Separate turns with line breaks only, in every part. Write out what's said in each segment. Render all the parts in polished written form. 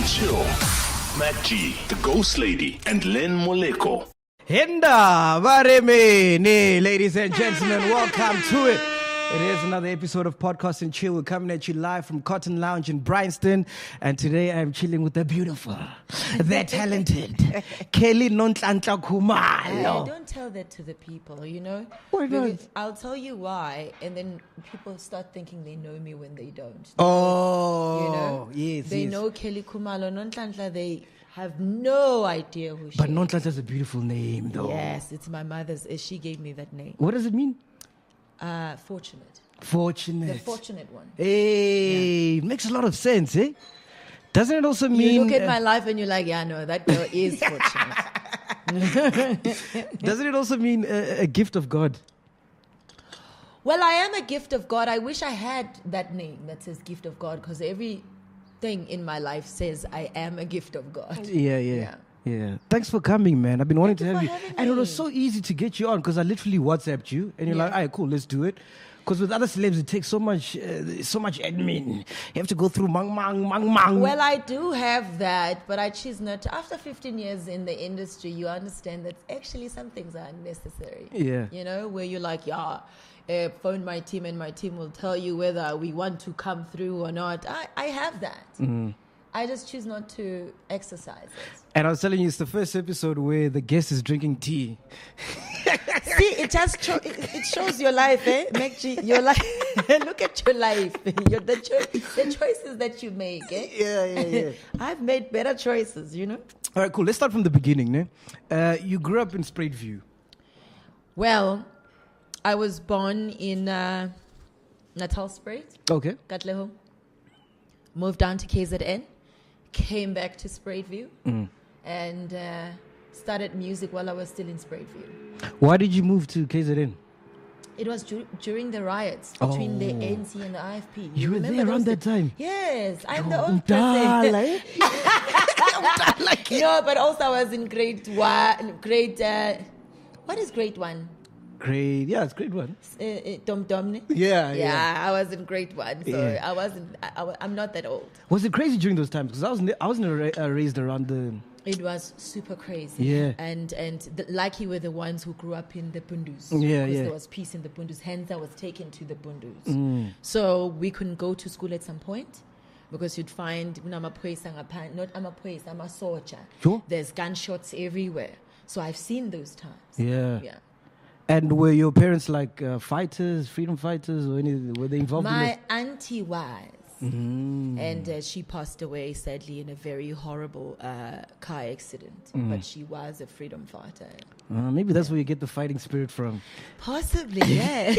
and Chill. Matt G, the Ghost Lady, and Len Moleko.
Hinda Varemene, ladies and gentlemen, welcome to it. It is another episode of Podcast and Chill. We're coming at you live from Cotton Lounge in Bryanston. And today I'm chilling with the beautiful, the talented Kelly Nontlantla Khumalo.
Don't tell that to the people, you know?
Why not?
Because I'll tell you why, and then people start thinking they know me when they don't.
Oh,
you know?
yes,
They
yes.
know Kelly Khumalo. Nontlantla, they have no idea who she
But
is.
Nontlantla is a beautiful name, though.
Yes, it's my mother's. She gave me that name.
What does it mean?
Fortunate.
Fortunate.
The fortunate one.
Hey, makes a lot of sense, eh? Doesn't it also mean...
You look at my life and you're like, yeah, no, that girl is fortunate.
Doesn't it also mean a gift of God?
Well, I am a gift of God. I wish I had that name that says gift of God, because everything in my life says I am a gift of God.
Yeah. Thanks for coming, man. I've been wanting to have you.
having
And it was
me.
so easy to get you on because I literally WhatsApped you and you're like, all right, cool, let's do it. Because with other celebs, it takes so much admin. You have to go through mang.
Well, I do have that, but I choose not to. After 15 years in the industry, you understand that actually some things are unnecessary.
Yeah.
You know, where you're like, phone my team and my team will tell you whether we want to come through or not. I have that.
Mm-hmm.
I just choose not to exercise it.
And I was telling you, it's the first episode where the guest is drinking tea.
See, it just it shows your life, eh? Megji, your life. Look at your life. The choices that you make, eh?
Yeah.
I've made better choices, you know?
All right, cool. Let's start from the beginning. You grew up in Spruitview.
Well, I was born in Natal Spruit,
Okay.
Katleho. Moved down to KZN, came back to Spruitview, and started music while I was still in Spruitview.
Why did you move to KZN?
It was during the riots between the ANC and the IFP.
You were
remember
there around
those
that time?
Yes, I'm the old person. No, but also I was in grade one. What is grade one?
Grade, yeah, it's grade one.
Dom Domne?
Yeah.
I was in grade one, so
Yeah.
I wasn't. I'm not that old.
Was it crazy during those times? Because I wasn't raised around the...
It was super crazy.
Yeah.
And lucky were the ones who grew up in the Bundus.
Yeah.
Because there was peace in the Bundus. Hence, I was taken to the Bundus. So we couldn't go to school at some point because you'd find not amaphoyisa, amasoja.
Sure.
There's gunshots everywhere. So I've seen those times.
Yeah.
Yeah.
And were your parents like fighters, freedom fighters, or anything? Were they involved in
My
this?
auntie was. And she passed away, sadly, in a very horrible car accident. But she was a freedom fighter.
Maybe that's where you get the fighting spirit from.
Possibly, yes.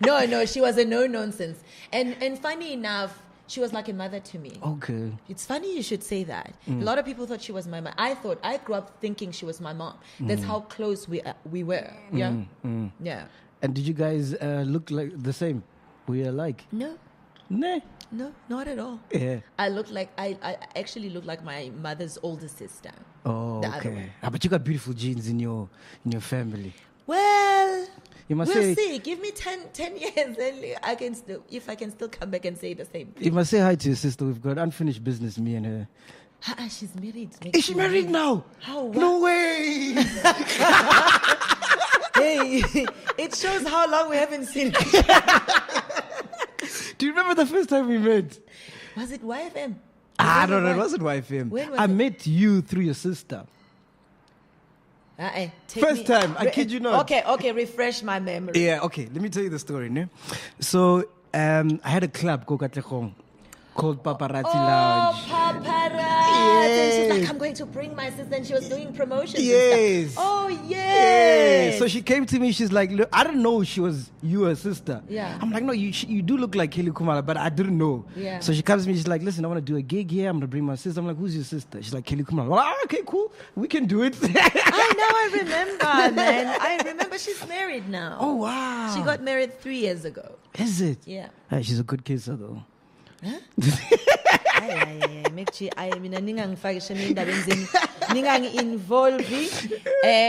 No, she was a no-nonsense. And funny enough, she was like a mother to me.
Okay.
It's funny you should say that. A lot of people thought she was my mom. I grew up thinking she was my mom. That's how close we were. Yeah? Yeah.
And did you guys look like the same? Were you alike?
No.
Nah.
No, not at all.
Yeah.
I actually look like my mother's older sister.
Oh,
The other
okay.
one.
But you got beautiful genes in your family.
Well,
You must
we'll
say
see. Give me 10 years, and if I can still come back and say the same thing.
you must say hi to your sister. We've got unfinished business, me and her.
She's married.
Is she married now?
How? What?
No way.
Hey, it shows how long we haven't seen.
Do you remember the first time we met?
Was it YFM?
No, it wasn't YFM.
When was
I
it?
met you through your sister. First time, I kid you not.
Okay, refresh my memory.
Yeah, okay. Let me tell you the story. Ne? So, I had a club called Paparazzi Lounge.
Paparazzi.
Yes.
And she's like, I'm going to bring my sister, and she was doing promotions.
Yes.
And stuff. Oh,
Yeah.
yes.
So she came to me. She's like, look, I didn't know she was her sister.
Yeah.
I'm like, no, you do look like Kelly Khumalo, but I didn't know.
Yeah.
So she comes to me. She's like, listen, I want to do a gig here. I'm gonna bring my sister. I'm like, who's your sister? She's like, Kelly Khumalo. Well, okay, cool. We can do it.
I remember, man. I remember she's married now.
Oh wow.
She got married 3 years ago.
Is it?
Yeah.
She's a good kisser though.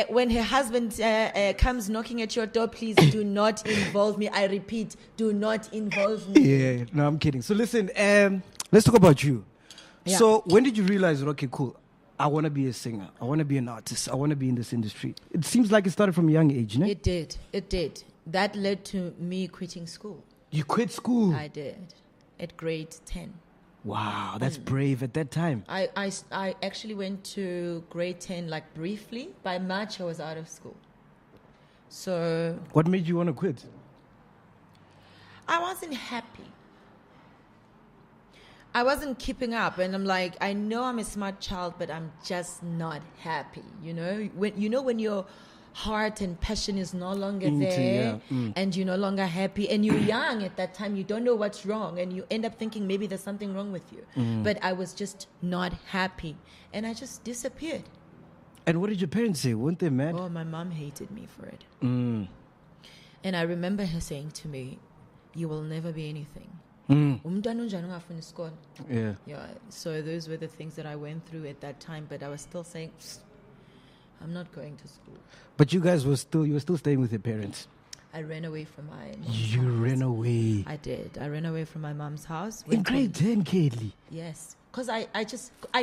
When her husband comes knocking at your door, please do not involve me. I repeat, do not involve me.
Yeah, no, I'm kidding. So listen, let's talk about you.
Yeah.
So when did you realize, okay, cool, I want to be a singer, I want to be an artist, I want to be in this industry? It seems like it started from a young age, no?
It did. That led to me quitting school.
You quit school?
I did, at grade 10.
Wow, that's brave at that time.
I actually went to grade 10, like briefly. By March, I was out of school. So
What made you want to quit?
I wasn't happy. I wasn't keeping up, and I'm like, I know I'm a smart child, but I'm just not happy. When your heart and passion is no longer there, and you're no longer happy, and you're young at that time, you don't know what's wrong, and you end up thinking maybe there's something wrong with you. But I was just not happy, and I just disappeared.
And what did your parents say? Weren't they mad?
Oh, my mom hated me for it. And I remember her saying to me, "You will never be anything."
Yeah.
Yeah. So those were the things that I went through at that time. But I was still saying, I'm not going to school.
But you were still staying with your parents.
I ran away from my mom's
You
house.
ran away.
I did. I ran away from my mom's house.
In
went
grade 10, Kaidli.
Yes. Because I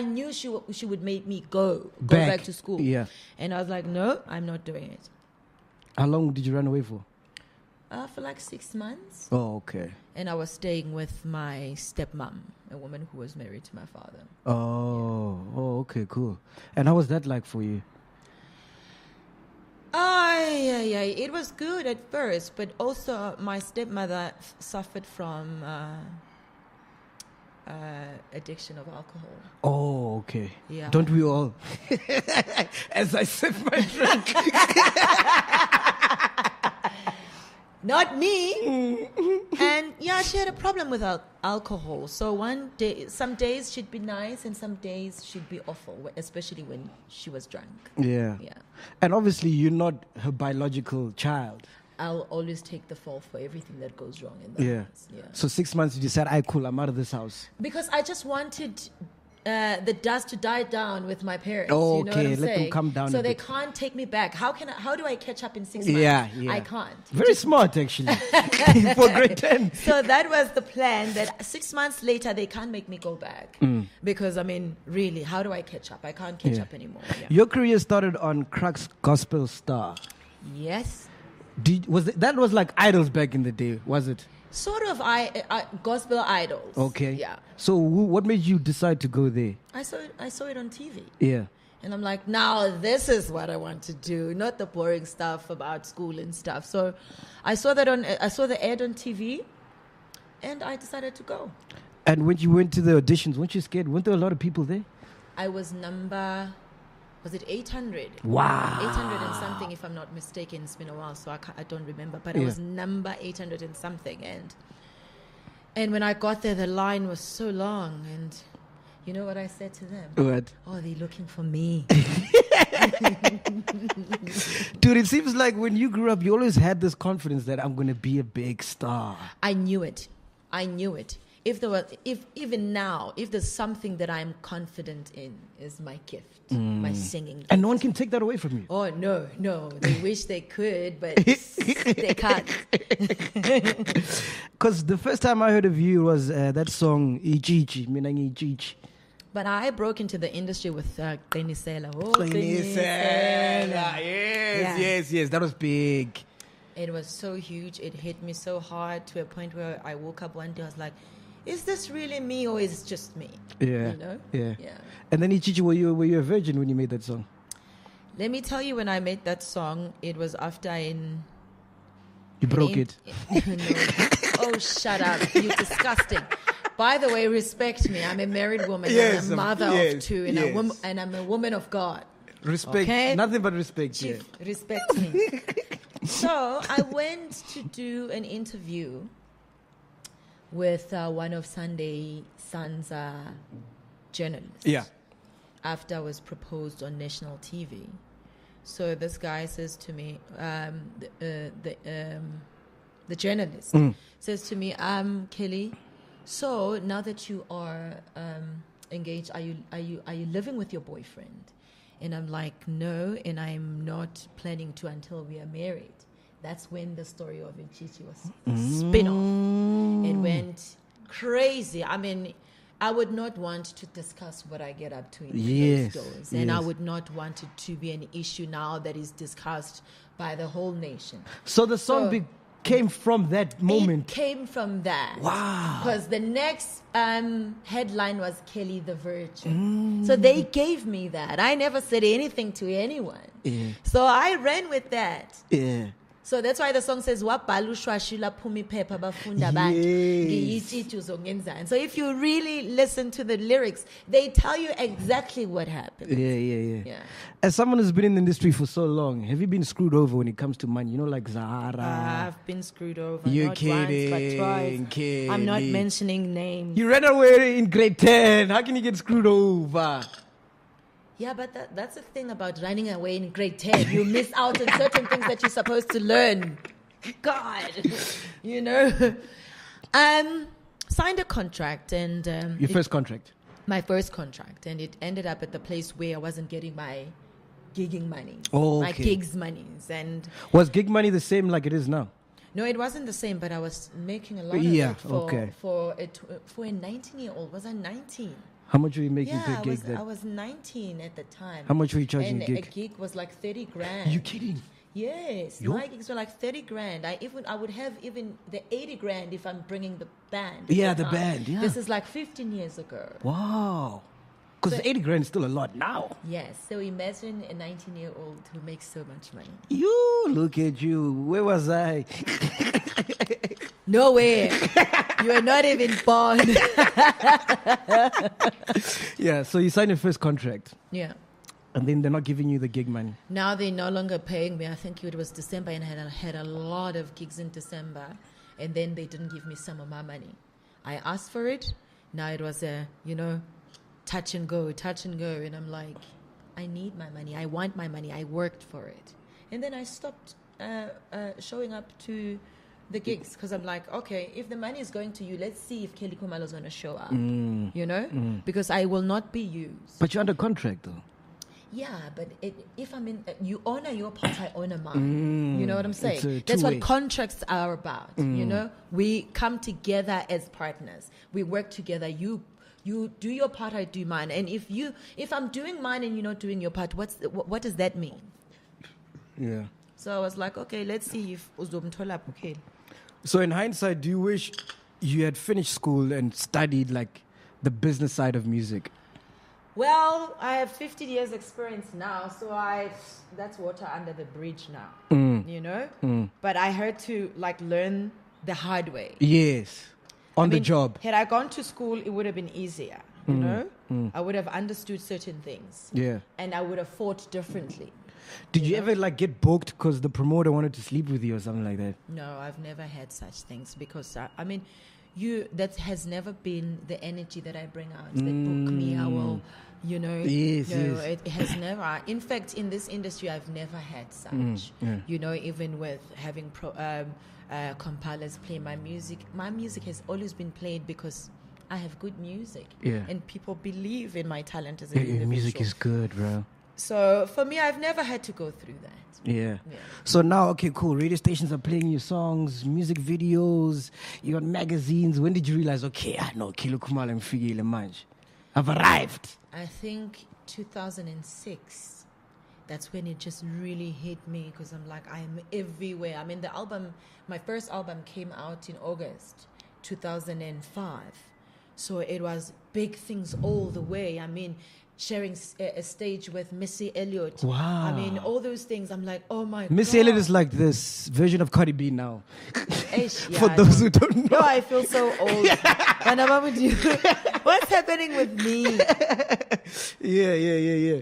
knew she would make me go back to school.
Yeah.
And I was like, no, I'm not doing it.
How long did you run away for?
For like 6 months.
Oh, okay.
And I was staying with my stepmom, a woman who was married to my father.
Oh, okay, cool. And how was that like for you?
Yeah. It was good at first, but also my stepmother suffered from addiction of alcohol.
Oh, okay.
Yeah.
Don't we all? As I sip my drink.
Not me. And yeah, she had a problem with alcohol. So some days she'd be nice and some days she'd be awful, especially when she was drunk.
Yeah.
Yeah.
And obviously you're not her biological child.
I'll always take the fall for everything that goes wrong in the
Yeah.
house. Yeah.
So 6 months you decide, cool, I'm out of this house.
Because I just wanted the dust to die down with my parents.
Oh,
you know what
okay.
I'm
Let them
saying?
come down
So
a
they
bit.
can't take me back. How do I catch up in 6 months?
Yeah.
I can't.
Very smart, actually, for grade 10.
So that was the plan, that 6 months later, they can't make me go back. Because, I mean, really, how do I catch up? I can't catch up anymore. Yeah.
Your career started on Crux Gospel Star.
Yes.
That was like Idols back in the day, was it?
Sort of gospel idols.
Okay.
Yeah.
So what made you decide to go there?
I saw it on TV.
Yeah.
And I'm like, now this is what I want to do, not the boring stuff about school and stuff. So I saw the ad on TV, and I decided to go.
And when you went to the auditions, weren't you scared? Weren't there a lot of people there?
I was was it 800?
Wow.
800 and something, if I'm not mistaken. It's been a while, so I don't remember. But it was number 800 and something. And when I got there, the line was so long. And you know what I said to them?
What?
Oh, they're looking for me.
Dude, it seems like when you grew up, you always had this confidence that I'm going to be a big star.
I knew it. If even now, if there's something that I'm confident in, is my gift, my singing gift.
And no one can take that away from you.
Oh, no. They wish they could, but they can't.
Because the first time I heard of you was that song, Ichichi, Minang Ichichi.
But I broke into the industry with Qinisela. Oh,
Qinisela. Yes. That was big.
It was so huge. It hit me so hard to a point where I woke up one day, I was like, is this really me or is it just me?
Yeah.
You know?
Yeah.
Yeah.
And then Ichichi, were you a virgin when you made that song?
Let me tell you, when I made that song, it was after
You broke it.
No. Oh, shut up. You're disgusting. By the way, respect me. I'm a married woman.
Yes,
I'm a mother of two, and, and I'm a woman of God.
Respect.
Okay?
Nothing but respect.
Chief, respect me. So I went to do an interview with one of Sunday Sun's journalists.
Yeah.
After I was proposed on national TV. So this guy says to me, the journalist says to me, Kelly, so now that you are engaged, are you living with your boyfriend? And I'm like, no, and I'm not planning to until we are married. That's when the story of Ichichi was spin-off. It went crazy. I mean, I would not want to discuss what I get up to in
Yes,
those stores. And I
yes.
would not want it to be an issue now that is discussed by the whole nation.
So the song
So-
came from that moment.
It came from that.
Wow.
Because the next headline was Kelly the Virgin. So they gave me that. I never said anything to anyone.
Yeah.
So I ran with that.
Yeah.
So that's why the song says, "Wabhala ushwashila phumi phepha bafunda abantu,
Yes.
ngiyithi uzongenzani." So if you really listen to the lyrics, they tell you exactly what happened.
Yeah. As someone who's been in the industry for so long, have you been screwed over when it comes to money? You know, like Zahara.
I've been screwed over.
You're
not
kidding,
once, but twice.
Kelly.
I'm not mentioning names.
You ran away in grade 10. How can you get screwed over?
Yeah, but that's the thing about running away in grade 10. You miss out on certain things that you're supposed to learn. God, you know. Signed a contract and...
Your first contract?
My first contract. And it ended up at the place where I wasn't getting my gigging money.
Oh,
My
okay.
gigs monies. And
Was gig money the same like it is now?
no, it wasn't the same, but I was making a lot
Yeah,
of it for a 19-year-old. Was I 19?
How much were you making
Yeah,
per gig then?
I was 19 at the time.
How much were you charging
and
a gig?
A gig was like 30 grand.
Are you kidding?
Yes,
Yo.
my gigs were like 30 grand. I would have even the 80 grand if I'm bringing the band.
Yeah,
full
the
time.
band, yeah.
This is like 15 years ago.
Wow. Because 80 grand is still a lot now.
Yes, so imagine a 19-year-old who makes so much money.
You, look at you. Where was I?
Nowhere. You are not even born.
Yeah, so you signed your first contract.
Yeah.
And then they're not giving you the gig money.
Now they're no longer paying me. I think it was December, and I had a lot of gigs in December, and then they didn't give me some of my money. I asked for it. Now it was a, touch and go, and I'm like, I need my money. I want my money. I worked for it. And then I stopped showing up to the gigs because I'm like, okay, if the money is going to you, let's see if Kelly Khumalo is going to show up, because I will not be used.
But you're under contract though.
Yeah, but if I'm in, you honor your part, I honor mine. You know what I'm saying?
It's a
That's
two-way.
what contracts are about. We come together as partners. We work together. You do your part, I do mine. And if I'm doing mine and you're not doing your part, what does that mean?
Yeah.
So I was like, okay, let's see if uzomthola okay.
So in hindsight, do you wish you had finished school and studied like the business side of music?
Well, I have 50 years experience now, so that's water under the bridge now, But I had to learn the hard way.
Yes. On the job.
Had I gone to school, it would have been easier, I would have understood certain things.
Yeah.
And I would have fought differently.
Did you ever get booked because the promoter wanted to sleep with you or something like that?
No, I've never had such things because, that has never been the energy that I bring out. They book me, I will,
Yes,
no,
yes.
it has never. In fact, in this industry, I've never had such. Even with having compilers play my music has always been played because I have good music.
Yeah.
And people believe in my talent as an
Your
individual.
music is good, bro.
So for me, I've never had to go through that.
Yeah. So now, okay, cool. Radio stations are playing your songs, music videos, you're on magazines. When did you realize, okay, I know Kilo Khumalo and Figile Manj. I've arrived.
I think 2006. That's when it just really hit me because I'm like, I'm everywhere. I mean, my first album came out in August 2005. So it was big things all the way. I mean, sharing a stage with Missy Elliott.
Wow.
I mean, all those things. I'm like, oh my God.
Missy Elliott is like this version of Cardi B now.
Eish,
For
yeah,
those who don't know.
No, I feel so old. What's happening with me?
Yeah.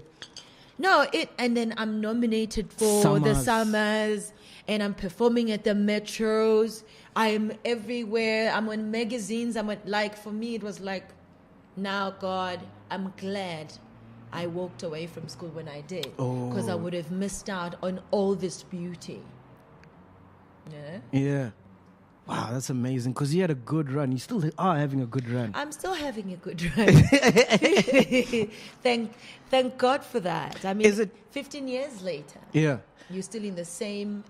No, and then I'm nominated for the Summers, and I'm performing at the Metros. I'm everywhere. I'm on magazines. For me, it was like, now, God, I'm glad I walked away from school when I did, because I would have missed out on all this beauty. Yeah.
Yeah. Wow, that's amazing. Because you had a good run. You still are having a good run.
I'm still having a good run. Thank God for that. I mean,
Is it
15 years later?
Yeah.
You're still in the same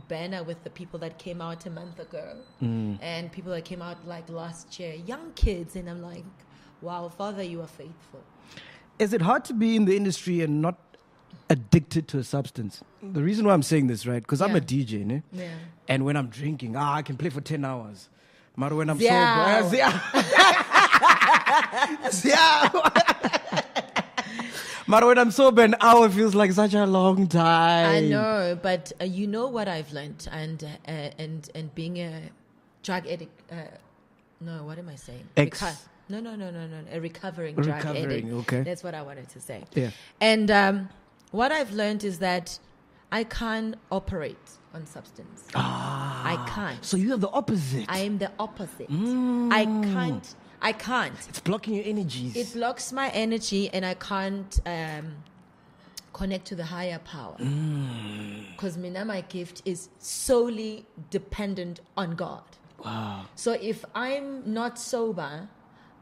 banner with the people that came out a month ago and people that came out last year, young kids. And I'm like, wow, Father, you are faithful.
Is it hard to be in the industry and not addicted to a substance? The reason why I'm saying this, right? Because I'm
Yeah.
a DJ, ne?
Yeah.
And when I'm drinking, I can play for 10 hours. But when I'm
Yeah.
sober, yeah. But when I'm sober, an hour feels like such a long time.
I know, but you know what I've learned, and being a drug addict. No, what am I saying? No. A recovering drug addict.
Okay.
That's what I wanted to say.
Yeah.
And what I've learned is that I can't operate on substance. I can't.
So you're the opposite.
I am the opposite. I can't.
It's blocking your energies.
It blocks my energy, and I can't connect to the higher power. Because my gift is solely dependent on God.
Wow.
So if I'm not sober,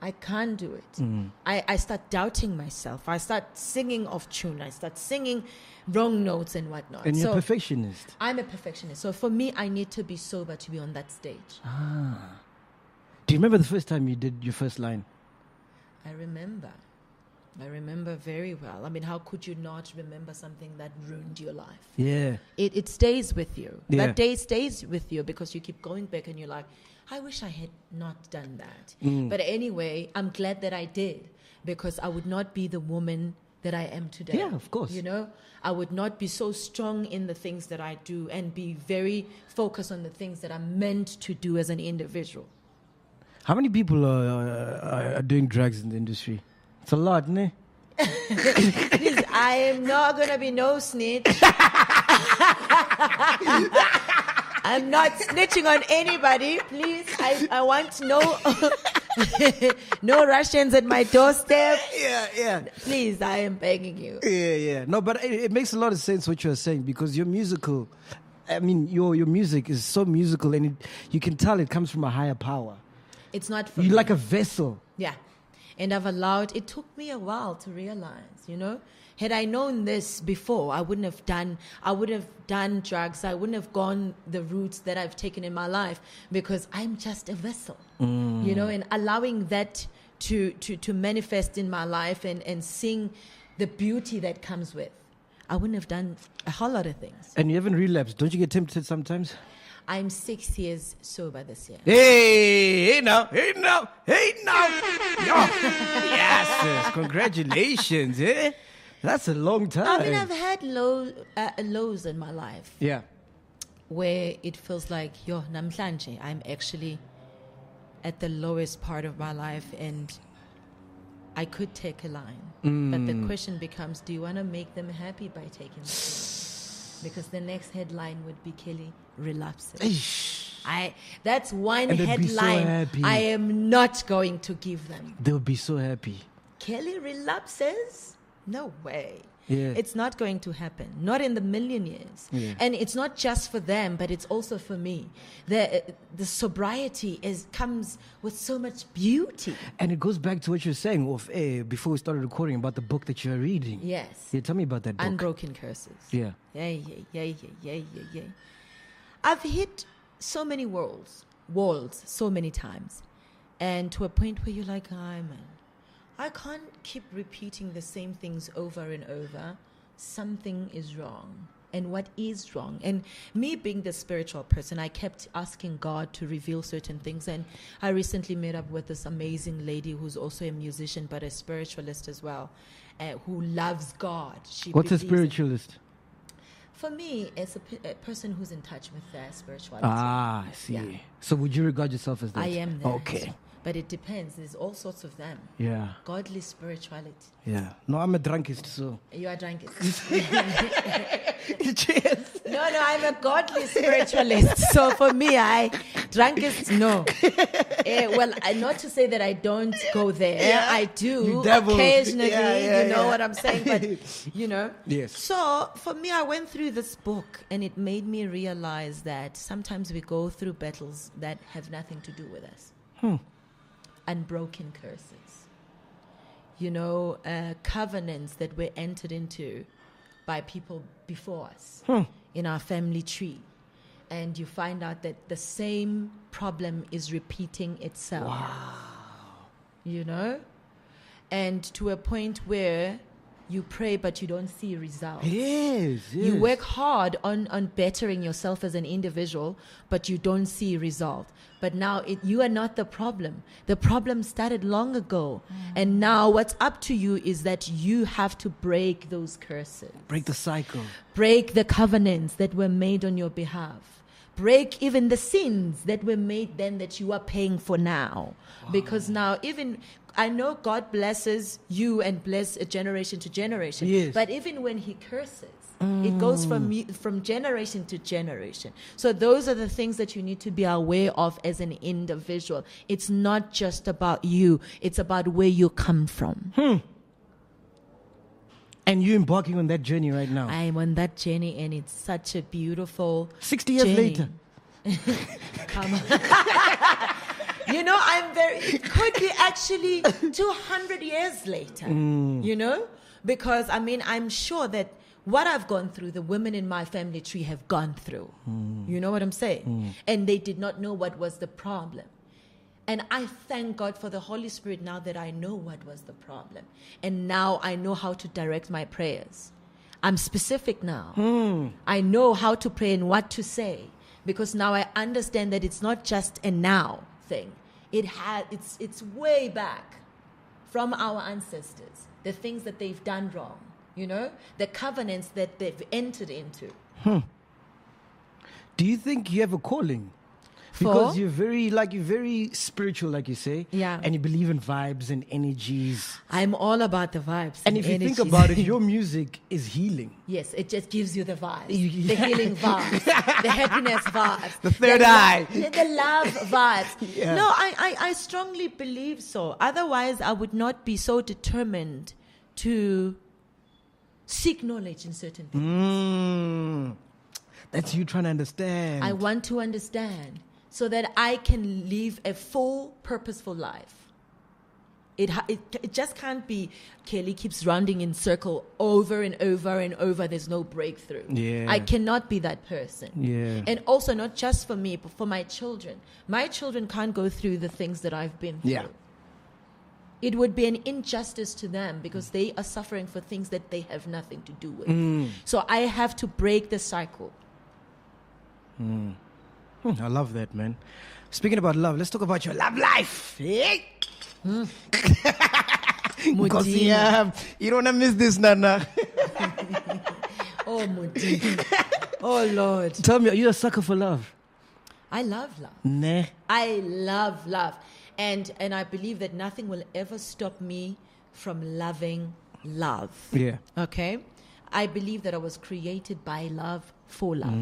I can't do it. I start doubting myself. I start singing off tune. I start singing wrong notes and whatnot.
And you're a
So
perfectionist.
I'm a perfectionist. So for me, I need to be sober to be on that stage.
Do you remember the first time you did your first line?
I remember very well. I mean, how could you not remember something that ruined your life?
Yeah.
It stays with you.
Yeah.
That day stays with you because you keep going back and you're like, I wish I had not done that. But anyway, I'm glad that I did, because I would not be the woman that I am today.
Yeah, of course.
You know, I would not be so strong in the things that I do and be very focused on the things that I'm meant to do as an individual.
How many people are doing drugs in the industry? It's a lot, ne?
Please, I am not going to be no snitch. I'm not snitching on anybody. Please, I want no Russians at my doorstep.
Yeah.
Please, I am begging you.
Yeah. No, but it makes a lot of sense what you're saying, because you're musical. I mean, your music is so musical, and you can tell it comes from a higher power.
It's not for
You're
me.
like a vessel.
Yeah. And it took me a while to realize, you know, had I known this before, I would have done drugs. I wouldn't have gone the routes that I've taken in my life, because I'm just a vessel, you know, and allowing that to manifest in my life and seeing the beauty that comes with. I wouldn't have done a whole lot of things.
And you haven't relapsed. Don't you get tempted sometimes?
I'm 6 years sober this year.
Hey now. Yo. Yes, congratulations. That's a long time.
I mean, I've had lows in my life.
Yeah.
Where it feels like, namhlanje, I'm actually at the lowest part of my life, and I could take a line. But the question becomes, do you want to make them happy by taking the line? Because the next headline would be Kelly relapses. That's one
And they'd be so
headline
happy.
I am not going to give them.
They would be so happy.
Kelly relapses? No way.
Yeah.
It's not going to happen. Not in the million years.
Yeah.
And it's not just for them, but it's also for me. The sobriety comes with so much beauty.
And it goes back to what you're saying before we started recording about the book that you're reading.
Yes.
Yeah, tell me about that book.
Unbroken Curses.
Yeah.
Yeah. I've hit so many walls so many times. And to a point where you're like, man, I can't keep repeating the same things over and over. Something is wrong. And what is wrong? And me being the spiritual person, I kept asking God to reveal certain things. And I recently met up with this amazing lady who's also a musician, but a spiritualist as well, who loves God.
What's a
believes in-
spiritualist?
For me, it's a person who's in touch with their spirituality.
I see.
Yeah.
So would you regard yourself as that?
I am that.
Okay.
But it depends. There's all sorts of them.
Yeah.
Godly spirituality.
Yeah. No, I'm a drunkist, so.
You are drunk.
Cheers.
No, I'm a godly spiritualist. So for me, drunkest, no. Not to say that I don't go there.
Yeah.
I do
You dabble.
occasionally.
Yeah,
you know
yeah.
what I'm saying? But,
Yes.
So for me, I went through this book, and it made me realize that sometimes we go through battles that have nothing to do with us. Unbroken curses. Covenants that were entered into by people before us in our family tree. And you find out that the same problem is repeating itself. Wow. and to a point where you pray but you don't see results.
Yes.
You work hard on bettering yourself as an individual, but you don't see result. But now you are not the problem. The problem started long ago. And now what's up to you is that you have to break those curses.
Break the cycle.
Break the covenants that were made on your behalf. Break even the sins that were made then that you are paying for now. Wow. Because now I know God blesses you and bless a generation to generation.
Yes.
But even when he curses, it goes from generation to generation. So those are the things that you need to be aware of as an individual. It's not just about you. It's about where you come from.
And you're embarking on that journey right now.
I'm on that journey, and it's such a beautiful
60 years
journey.
later.
Come on. It could be actually 200 years later, because I'm sure that what I've gone through, the women in my family tree have gone through. You know what I'm saying? And they did not know what was the problem. And I thank God for the Holy Spirit now that I know what was the problem. And now I know how to direct my prayers. I'm specific now. I know how to pray and what to say, because now I understand that it's not just a now thing. It's way back from our ancestors, the things that they've done wrong, the covenants that they've entered into.
Do you think you have a calling? Because you're very spiritual, like you say.
Yeah.
And you believe in vibes and energies.
I'm all about the vibes.
And if you think about it, your music is healing.
Yes, it just gives you the vibes. The healing vibes. The happiness vibes.
The third eye.
The love vibes.
Yeah.
No, I strongly believe so. Otherwise, I would not be so determined to seek knowledge in certain things.
That's you trying to understand.
I want to understand, so that I can live a full, purposeful life. It just can't be Kelly keeps rounding in circle over and over and over. There's no breakthrough.
Yeah.
I cannot be that person.
Yeah.
And also not just for me, but for my children. My children can't go through the things that I've been through.
Yeah.
It would be an injustice to them because they are suffering for things that they have nothing to do with. So I have to break the cycle.
I love that, man. Speaking about love, let's talk about your love life. Because you don't want to miss this, Nana.
Oh, Mudi. Oh, Lord.
Tell me, are you a sucker for love?
I love love.
Nah.
I love love. And I believe that nothing will ever stop me from loving love.
Yeah.
Okay? I believe that I was created by love for love.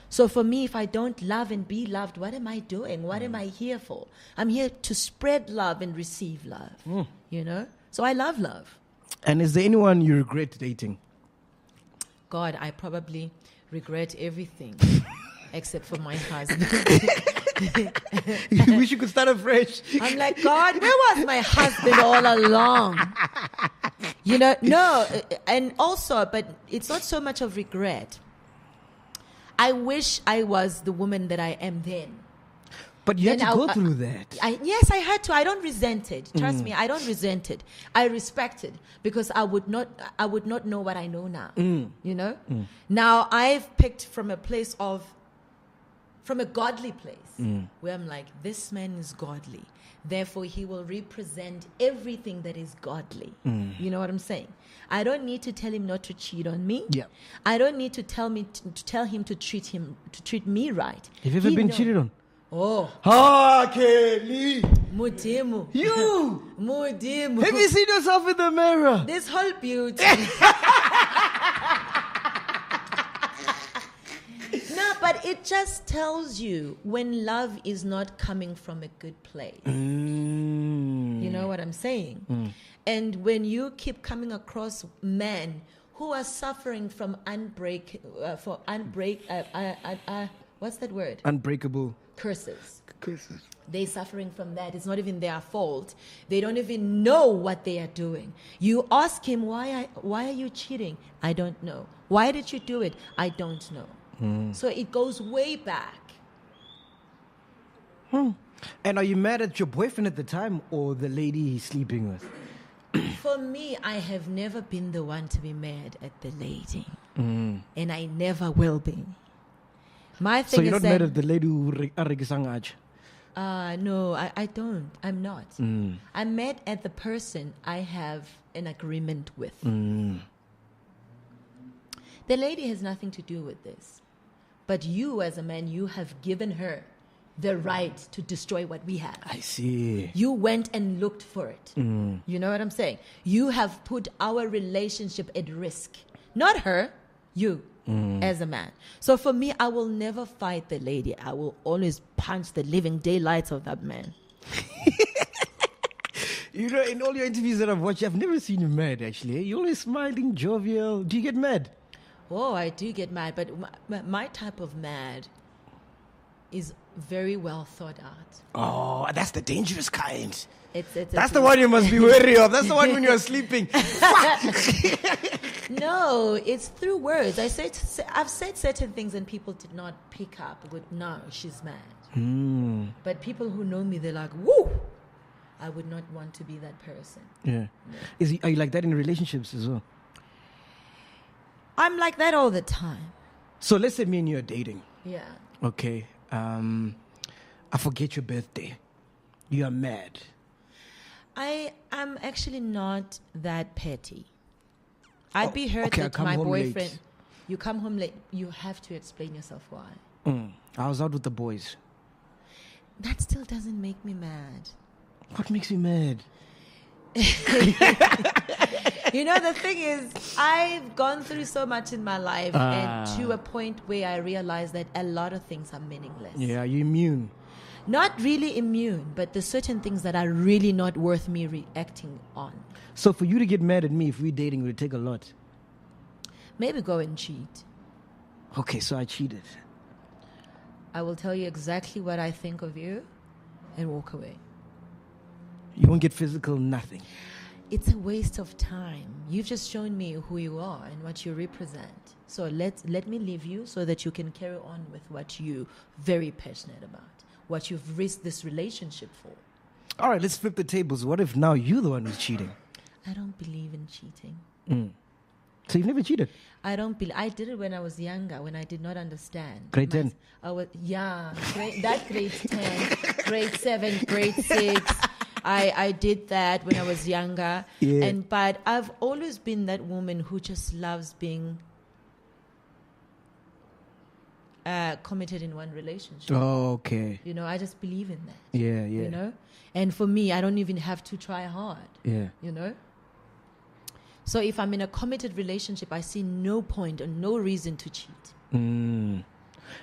So for me, if I don't love and be loved, what am I doing? What am I here for? I'm here to spread love and receive love. So I love love.
And is there anyone you regret dating?
God, I probably regret everything except for my husband.
You wish you could start afresh.
I'm like, God, where was my husband all along? No, and also, but it's not so much of regret. I wish I was the woman that I am then.
But you had to go through that.
Yes, I had to. I don't resent it. Trust me, I don't resent it. I respect it because I would not know what I know now. Now I've picked from a godly place where I'm like, this man is godly. Therefore, he will represent everything that is godly. You know what I'm saying? I don't need to tell him not to cheat on me.
Yeah.
I don't need to tell him to treat me right.
Have you ever been cheated on?
Oh.
Kelly.
Mudimu.
You.
Mudimu.
Have you seen yourself in the mirror?
This whole beauty. No, but it just tells you when love is not coming from a good place. You know what I'm saying? And when you keep coming across men who are suffering from what's that word?
Unbreakable.
Curses. They're suffering from that. It's not even their fault. They don't even know what they are doing. You ask him, why are you cheating? I don't know. Why did you do it? I don't know. So it goes way back.
And are you mad at your boyfriend at the time or the lady he's sleeping with?
For me, I have never been the one to be mad at the lady. And I never will be. My thing
So you're
is
not mad at the lady who regisangaj?
no, I don't. I'm not. I'm mad at the person I have an agreement with. The lady has nothing to do with this. But you, as a man, you have given her the right to destroy what we have.
I see.
You went and looked for it. You know what I'm saying? You have put our relationship at risk. Not her, you, as a man. So for me, I will never fight the lady. I will always punch the living daylights of that man.
You know, in all your interviews that I've watched, I've never seen you mad, actually. You're always smiling, jovial. Do you get mad?
Oh, I do get mad. But my type of mad is very well thought out.
Oh, that's the dangerous kind.
It's
That's the one you must be wary of. That's the one when you're sleeping.
No, it's through words. I've said certain things and people did not pick up with, no, she's mad. But people who know me, they're like, woo! I would not want to be that person.
Yeah. Are you like that in relationships as well?
I'm like that all the time.
So let's say me and you are dating.
Yeah.
Okay. I forget your birthday. You are mad.
I am actually not that petty. I'd be hurt
okay, I
that
come
my
home
boyfriend...
late.
You come home late. You have to explain yourself why.
I was out with the boys.
That still doesn't make me mad.
What makes you mad?
You know, the thing is, I've gone through so much in my life and to a point where I realize that a lot of things are meaningless.
Yeah, are you immune?
Not really immune, but there's certain things that are really not worth me reacting on.
So for you to get mad at me if we're dating, it would take a lot.
Maybe go and cheat.
Okay, so I cheated.
I will tell you exactly what I think of you and walk away.
You won't get physical, nothing.
It's a waste of time. You've just shown me who you are and what you represent. So let me leave you so that you can carry on with what you're very passionate about, what you've risked this relationship for.
All right, let's flip the tables. What if now you're the one who's cheating?
I don't believe in cheating.
So you've never cheated?
I did it when I was younger, when I did not understand.
Grade 10?
Grade 10, grade 7, grade 6. I did that when I was younger.
Yeah.
But I've always been that woman who just loves being committed in one relationship.
Oh, okay.
You know, I just believe in that.
Yeah.
You know? And for me, I don't even have to try hard.
Yeah.
You know? So if I'm in a committed relationship, I see no point or no reason to cheat.
And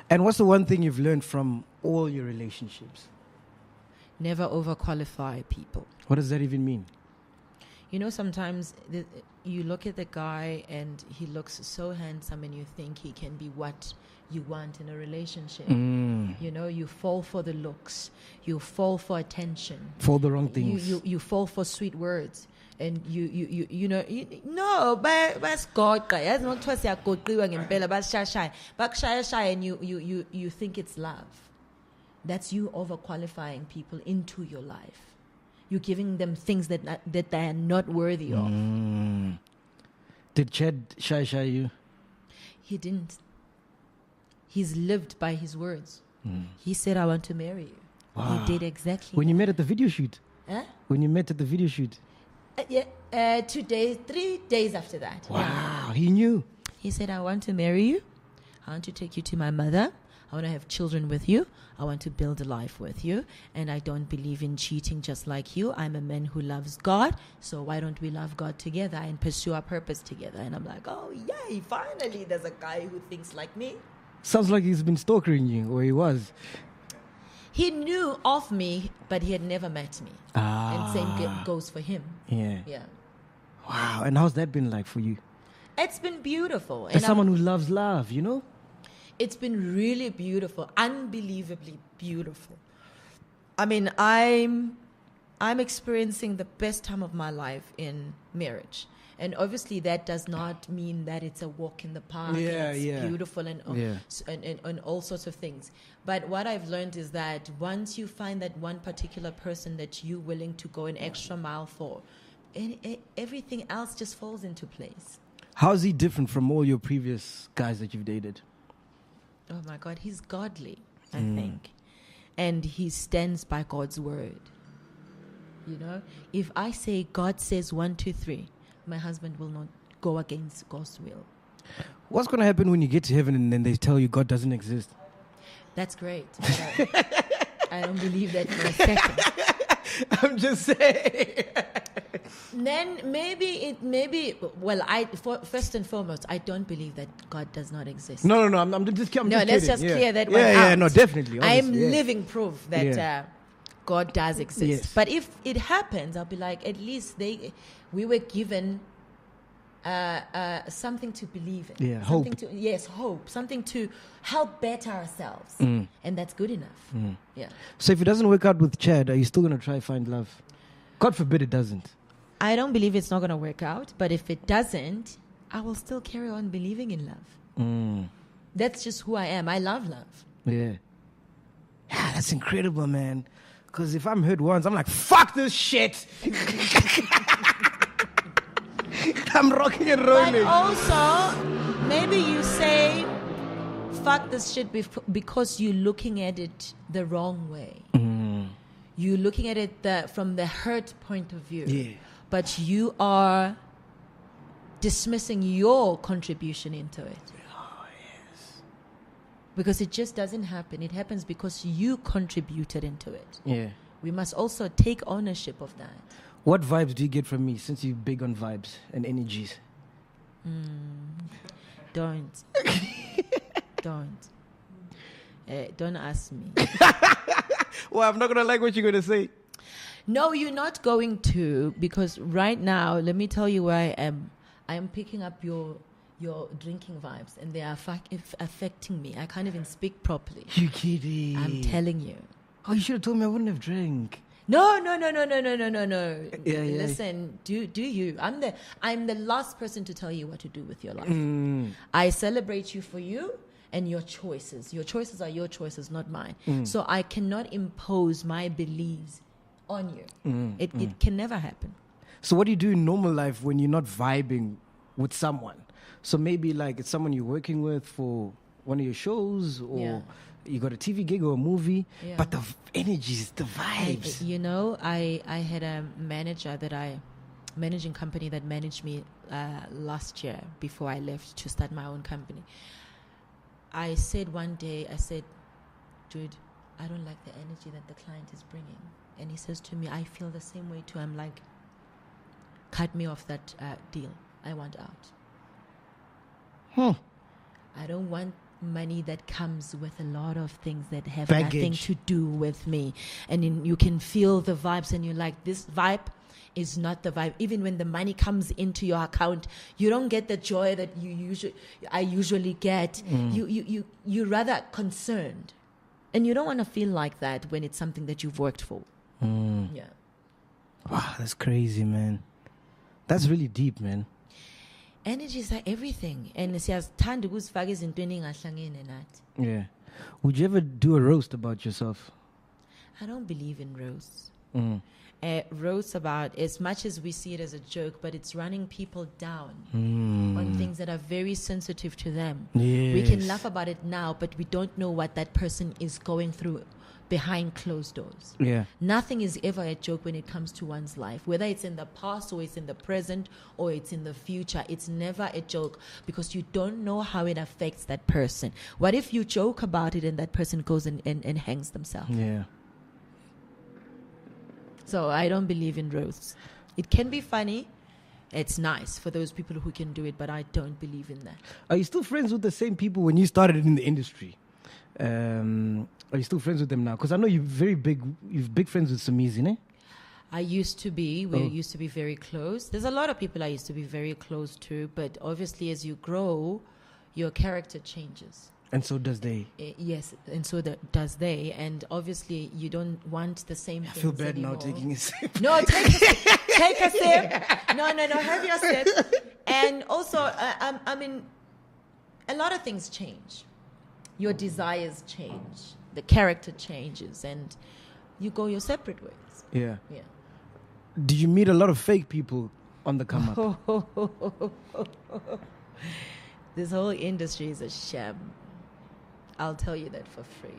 what's the one thing you've learned from all your relationships?
Never overqualify people.
What does that even mean?
You know, sometimes you look at the guy and he looks so handsome and you think he can be what you want in a relationship. You know, you fall for the looks. You fall for attention.
For the wrong things.
You fall for sweet words. And you know, no, but God, guys, not twice ya goqiwa ngempela basishaya bakushaya and you think it's love. That's you overqualifying people into your life. You're giving them things that they are not worthy of.
Did Chad shy you?
He didn't. He's lived by his words. He said, "I want to marry you."
Wow.
He did exactly.
When you met at the video shoot?
Huh?
When you met at the video shoot?
2 days, 3 days after that.
Wow,
Yeah.
he knew.
He said, "I want to marry you. I want to take you to my mother. I want to have children with you. I want to build a life with you. And I don't believe in cheating just like you. I'm a man who loves God. So why don't we love God together and pursue our purpose together?" And I'm like, oh, yay, finally there's a guy who thinks like me.
Sounds like he's been stalking you, or he was.
He knew of me, but he had never met me. And same goes for him.
Yeah.
Yeah.
Wow, and how's that been like for you?
It's been beautiful.
As someone who loves love, you know?
It's been really beautiful, unbelievably beautiful. I mean, I'm experiencing the best time of my life in marriage. And obviously that does not mean that it's a walk in the park and it's beautiful and all sorts of things. But what I've learned is that once you find that one particular person that you're willing to go an extra mile for, everything else just falls into place.
How is he different from all your previous guys that you've dated?
Oh my God, he's godly, I think. And he stands by God's word. You know, if I say God says 1, 2, 3, my husband will not go against God's will.
What's going to happen when you get to heaven and then they tell you God doesn't exist?
That's great. I don't believe that for a second.
I'm just saying.
Then first and foremost, I don't believe that God does not exist.
No, I'm just kidding.
Let's just clear that one out.
Yeah, no, definitely.
I'm living proof that God does exist.
Yes.
But if it happens, I'll be like, at least we were given something to believe in.
Yeah,
something
hope.
Hope. Something to help better ourselves. And that's good enough. Yeah.
So if it doesn't work out with Chad, are you still going to try find love? God forbid it doesn't.
I don't believe it's not going to work out, but if it doesn't, I will still carry on believing in love. That's just who I am. I love love.
Yeah. Yeah, that's incredible, man. Because if I'm hurt once, I'm like, fuck this shit. I'm rocking and rolling.
But also, maybe you say, fuck this shit because you're looking at it the wrong way. You're looking at it from the hurt point of view.
Yeah.
But you are dismissing your contribution into it.
Oh, yes.
Because it just doesn't happen. It happens because you contributed into it.
Yeah.
We must also take ownership of that.
What vibes do you get from me since you're big on vibes and energies?
Don't. Don't. Don't ask me.
Well, I'm not going to like what you're going to say.
No, you're not going to, because right now, let me tell you where I am. I am picking up your drinking vibes, and they are affecting me. I can't even speak properly.
You kidding?
I'm telling you.
Oh, you should have told me I wouldn't have drank.
No.
Yeah.
Listen, do you? I'm the last person to tell you what to do with your life. I celebrate you for you and your choices. Your choices are your choices, not mine. So I cannot impose my beliefs on you. It can never happen.
So what do you do in normal life when you're not vibing with someone? So maybe like it's someone you're working with for one of your shows, or you got a TV gig or a movie, but the energies, the vibes.
I had a managing company that managed me last year before I left to start my own company. I said one day, dude, I don't like the energy that the client is bringing. And he says to me, I feel the same way too. I'm like, cut me off that deal. I want out. I don't want money that comes with a lot of things that have nothing to do with me. And you can feel the vibes, and you're like, this vibe is not the vibe. Even when the money comes into your account, you don't get the joy that I usually get. You're rather concerned. And you don't want to feel like that when it's something that you've worked for. Yeah.
Wow, that's crazy, man. That's really deep, man.
Energies are everything. And siyathanda ukuzifaka ezintweni engahlangene nathi.
Yeah. Would you ever do a roast about yourself?
I don't believe in roasts. Roasts about, as much as we see it as a joke, but it's running people down on things that are very sensitive to them.
Yes.
We can laugh about it now, but we don't know what that person is going through behind closed doors.
Yeah.
Nothing is ever a joke when it comes to one's life, whether it's in the past or it's in the present or it's in the future. It's never a joke because you don't know how it affects that person. What if you joke about it and that person goes and hangs themselves?
Yeah.
So I don't believe in roasts. It can be funny. It's nice for those people who can do it, but I don't believe in that.
Are you still friends with the same people when you started in the industry? Are you still friends with them now? Because I know you're big friends with Samizi, ne?
I used to be. We used to be very close. There's a lot of people I used to be very close to, but obviously as you grow, your character changes.
And so does they.
Yes, and so does they. And obviously you don't want the same things
I feel bad
anymore.
now taking a sip.
No, take a sip. Take a sip. No, have your sip. And also, I mean, a lot of things change. Your desires change. The character changes, and you go your separate ways.
Yeah.
Yeah.
Did you meet a lot of fake people on the come up?
This whole industry is a sham. I'll tell you that for free.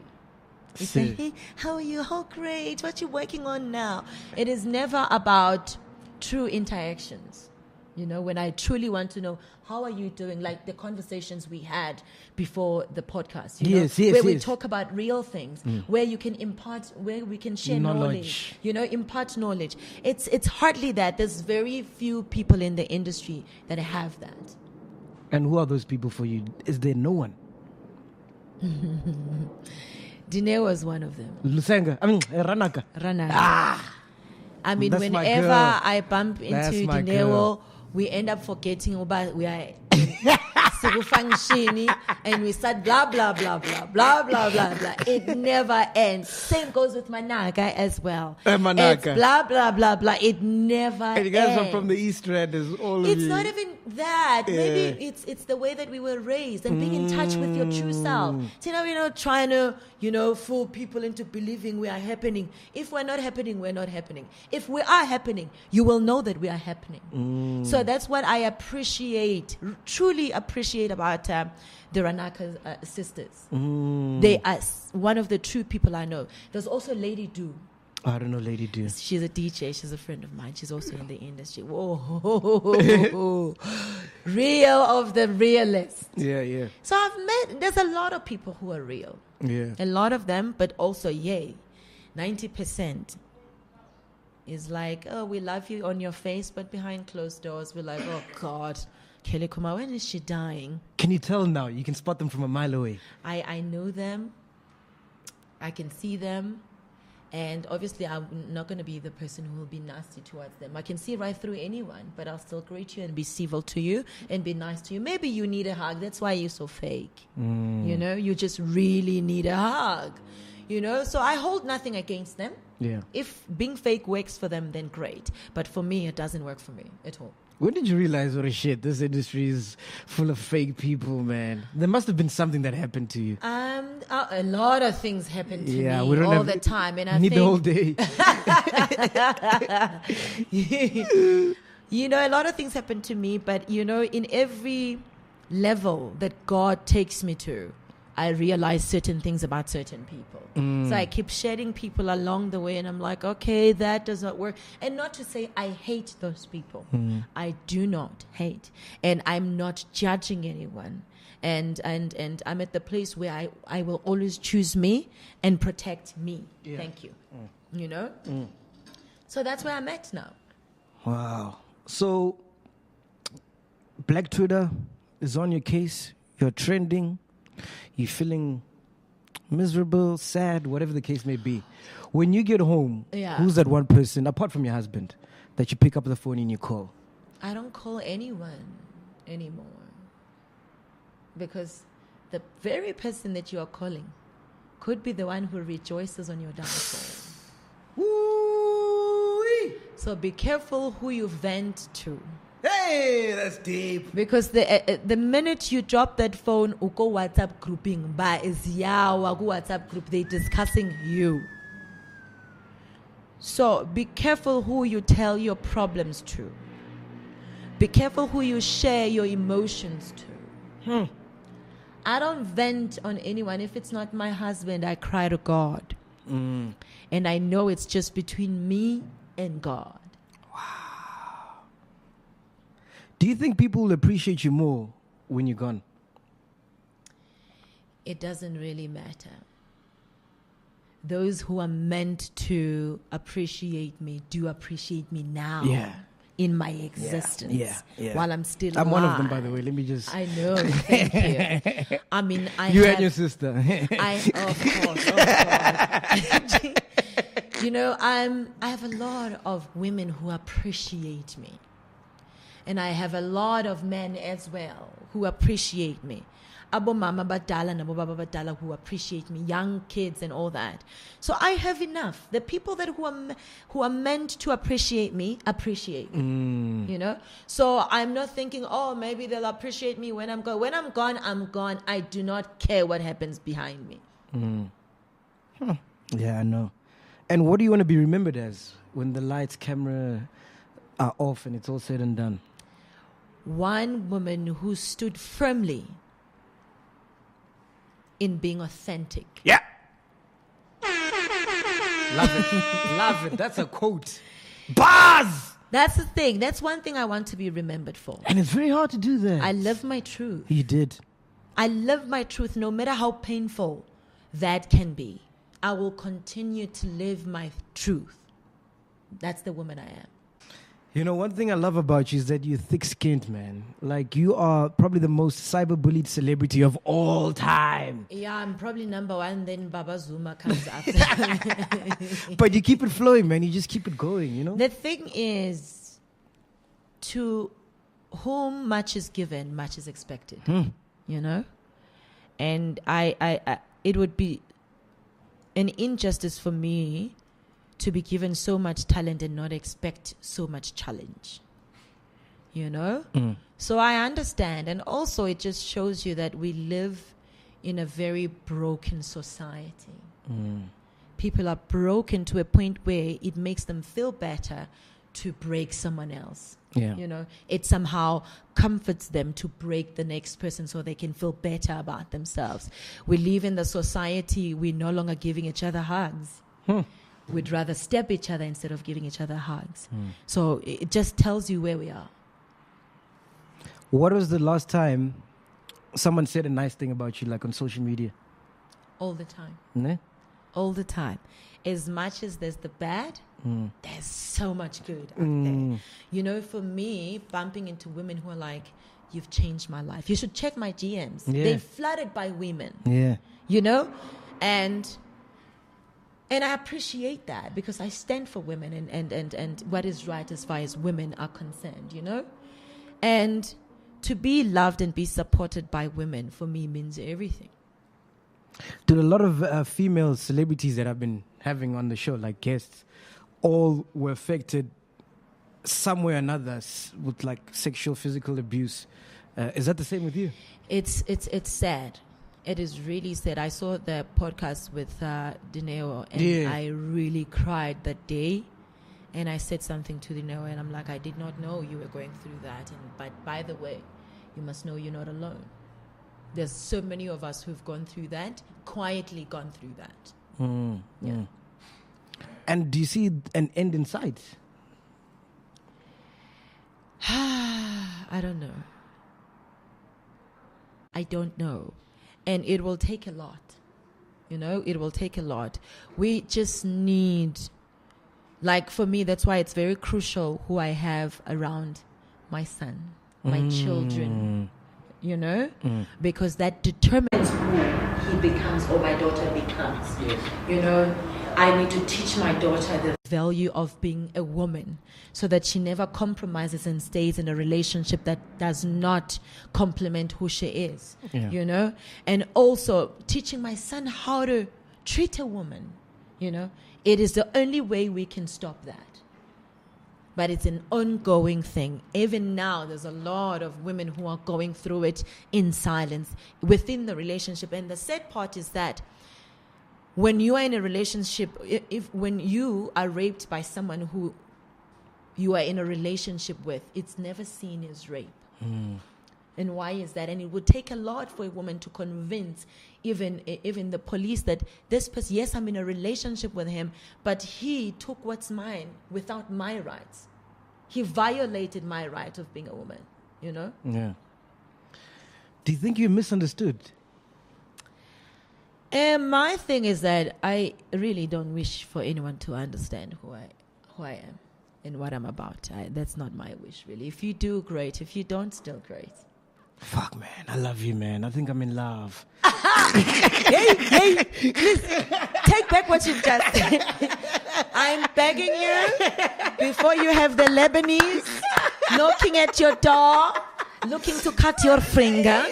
You
Say-
say, hey, how are you? Oh, great. What you working on now? It is never about true interactions. You know, when I truly want to know, how are you doing? Like the conversations we had before the podcast. You
Yes,
know,
yes,
where we
yes.
talk about real things, where you can impart, where we can share knowledge. You know, impart knowledge. It's hardly that. There's very few people in the industry that have that.
And who are those people for you? Is there no one?
Dine was one of them.
Ranaka.
Rana. I mean,
That's my
whenever
girl.
I bump
That's
into
my
Dineo,
girl.
we end up forgetting about we are Sigufangshini and we start blah blah blah blah blah blah blah blah. It never ends. Same goes with Manaka as well.
Manaka.
It's blah blah blah blah. It never
And you guys
ends.
are from the East End, as all of
It's
you.
not even that. Maybe it's the way that we were raised and being in touch with your true self. So now we're not trying to, fool people into believing we are happening. If we're not happening, we're not happening. If we are happening, you will know that we are happening. So that's what I appreciate, truly appreciate about the Ranaka sisters. They are one of the true people I know. There's also Lady Do.
I don't know, Lady Do.
She's a DJ. She's a friend of mine. She's also in the industry. Whoa. Real of the realist.
Yeah.
So there's a lot of people who are real.
Yeah.
A lot of them, but also, 90% is like, oh, we love you on your face, but behind closed doors, we're like, oh, God, Kelly Kuma, when is she dying?
Can you tell now? You can spot them from a mile away.
I know them. I can see them. And obviously, I'm not going to be the person who will be nasty towards them. I can see right through anyone, but I'll still greet you and be civil to you and be nice to you. Maybe you need a hug. That's why you're so fake. You just really need a hug. So I hold nothing against them.
Yeah.
If being fake works for them, then great. But for me, it doesn't work for me at all.
When did you realize, what a shit, this industry is full of fake people, man? There must have been something that happened to you.
A lot of things happen to me
we don't
all
have
the time. And I
need
think,
the whole day.
a lot of things happen to me, but in every level that God takes me to, I realize certain things about certain people. So I keep shedding people along the way, and I'm like, okay, that does not work. And not to say I hate those people. I do not hate. And I'm not judging anyone. And I'm at the place where I will always choose me and protect me.
Yeah.
Thank you. So that's where I'm at now.
Wow. So, Black Twitter is on your case. You're trending. You're feeling miserable, sad, whatever the case may be. When you get home, who's that one person, apart from your husband, that you pick up the phone and you call?
I don't call anyone anymore. Because the very person that you are calling could be the one who rejoices on your downfall.
Woo-wee.
So be careful who you vent to.
Hey, that's deep.
Because the minute you drop that phone, you go WhatsApp grouping, WhatsApp group, they're discussing you. So be careful who you tell your problems to. Be careful who you share your emotions to. I don't vent on anyone. If it's not my husband, I cry to God. And I know it's just between me and God.
Do you think people will appreciate you more when you're gone?
It doesn't really matter. Those who are meant to appreciate me do appreciate me now.
Yeah.
In my existence.
Yeah.
While I'm still
I'm
alive.
one of them, by the way. Let me just...
I know. Thank you. I mean,
You and your sister.
Of course. I have a lot of women who appreciate me. And I have a lot of men as well who appreciate me. Abo mama badala na baba badala who appreciate me, young kids and all that. So I have enough. The people who are meant to appreciate me appreciate me. So I'm not thinking, oh, maybe they'll appreciate me when I'm gone. When I'm gone, I'm gone. I do not care what happens behind me.
Yeah, I know. And what do you want to be remembered as when the lights, camera are off and it's all said and done?
One woman who stood firmly in being authentic.
Yeah. Love it. Love it. That's a quote. Buzz!
That's the thing. That's one thing I want to be remembered for.
And it's very hard to do that.
I live my truth.
You did.
I live my truth no matter how painful that can be. I will continue to live my truth. That's the woman I am.
You know, one thing I love about you is that you're thick-skinned, man. Like, you are probably the most cyberbullied celebrity of all time.
Yeah, I'm probably number one, then Baba Zuma comes after.
But you keep it flowing, man. You just keep it going, you know?
The thing is, to whom much is given, much is expected. You know? And I it would be an injustice for me to be given so much talent and not expect so much challenge, you know? So I understand. And also it just shows you that we live in a very broken society. People are broken to a point where it makes them feel better to break someone else.
Yeah.
You know, it somehow comforts them to break the next person so they can feel better about themselves. We live in the society, we're no longer giving each other hugs. We'd rather step each other instead of giving each other hugs. So it just tells you where we are.
What was the last time someone said a nice thing about you, like on social media?
All the time.
Ne?
All the time. As much as there's the bad, there's so much good out there. You know, for me, bumping into women who are like, you've changed my life. You should check my GMs.
Yeah.
They're flooded by women.
Yeah.
You know? And I appreciate that because I stand for women and what is right as far as women are concerned, you know? And to be loved and be supported by women, for me, means everything.
Dude, a lot of female celebrities that I've been having on the show, like guests, all were affected some way or another with like sexual, physical abuse. Is that the same with you?
It's sad. It is really sad. I saw the podcast with Dineo and I really cried that day. And I said something to Dineo and I'm like, I did not know you were going through that. But by the way, you must know you're not alone. There's so many of us who've gone through that, quietly gone through that. Yeah.
And do you see an end in sight?
I don't know. I don't know. And it will take a lot. You know, it will take a lot. We just need, like for me, that's why it's very crucial who I have around my son, my children, you know, because that determines who he becomes or my daughter becomes.
Yes.
You know, I need to teach my daughter the value of being a woman so that she never compromises and stays in a relationship that does not complement who she is, you know, and also teaching my son how to treat a woman, you know. It is the only way we can stop that. But it's an ongoing thing. Even now, there's a lot of women who are going through it in silence within the relationship. And the sad part is that when you are in a relationship, when you are raped by someone who you are in a relationship with, it's never seen as rape. And why is that? And it would take a lot for a woman to convince even the police that this person, yes, I'm in a relationship with him, but he took what's mine without my rights. He violated my right of being a woman, you know?
Yeah. Do you think you're misunderstood?
My thing is that I really don't wish for anyone to understand who I am and what I'm about. That's not my wish, really. If you do, great. If you don't, still great.
Fuck, man. I love you, man. I think I'm in love.
Hey, please take back what you've just said. I'm begging you, before you have the Lebanese knocking at your door, looking to cut your finger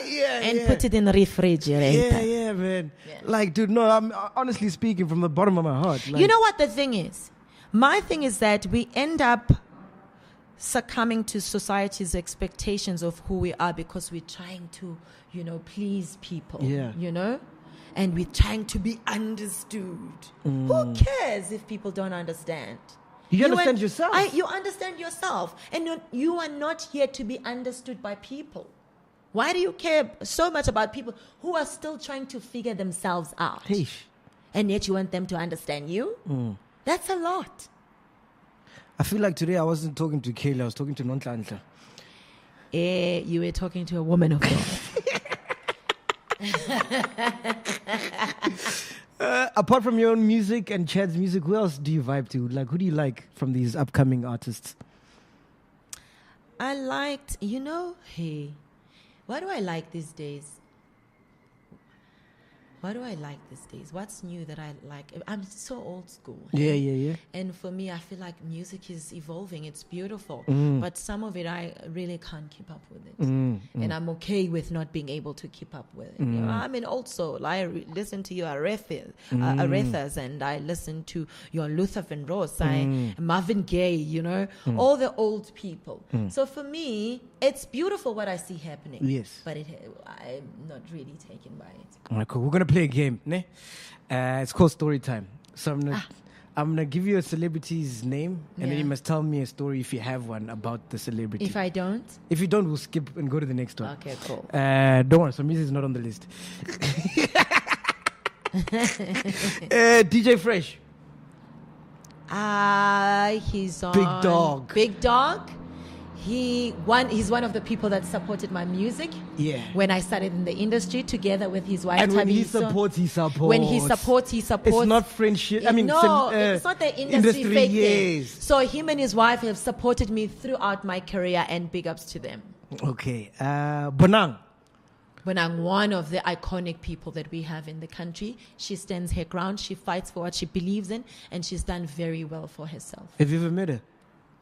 put it in the refrigerator.
Yeah, man. Yeah. Like, dude, no, I'm honestly speaking from the bottom of my heart. Like,
you know what the thing is? My thing is that we end up succumbing to society's expectations of who we are because we're trying to, you know, please people, you know? And we're trying to be understood. Who cares if people don't understand?
You understand yourself.
You understand yourself. And you are not here to be understood by people. Why do you care so much about people who are still trying to figure themselves out?
Heish.
And yet you want them to understand you? That's a lot.
I feel like today I wasn't talking to Kayla, I was talking to Nonhlanhla.
You were talking to a woman of God.
Apart from your own music and Chad's music, who else do you vibe to? Like, who do you like from these upcoming artists?
I liked, what do I like these days? What's new that I like? I'm so old school.
Yeah.
And for me, I feel like music is evolving. It's beautiful. But some of it, I really can't keep up with it. And I'm okay with not being able to keep up with it. I'm an old soul. I listen to your Arethas, and I listen to your Luther Vandross, Marvin Gaye, all the old people. So for me, it's beautiful what I see happening.
Yes.
But I'm not really taken by it.
All right, cool. We're going to play a game. Ne? It's called Story Time. So I'm gonna give you a celebrity's name, and then you must tell me a story if you have one about the celebrity.
If I don't?
If you don't, we'll skip and go to the next one.
Okay, cool.
Don't worry, so music is not on the list. DJ Fresh.
He's on...
Big Dog.
Big Dog. He's one of the people that supported my music.
Yeah.
When I started in the industry together with his wife.
And when he
Tabiso.
supports, he supports.
When he supports.
It's not friendship. I mean,
no, it's not the industry fake thing.
Yes.
So him and his wife have supported me throughout my career, and big ups to them.
Okay. Bonang.
Bonang, one of the iconic people that we have in the country. She stands her ground. She fights for what she believes in, and she's done very well for herself.
Have you ever met her?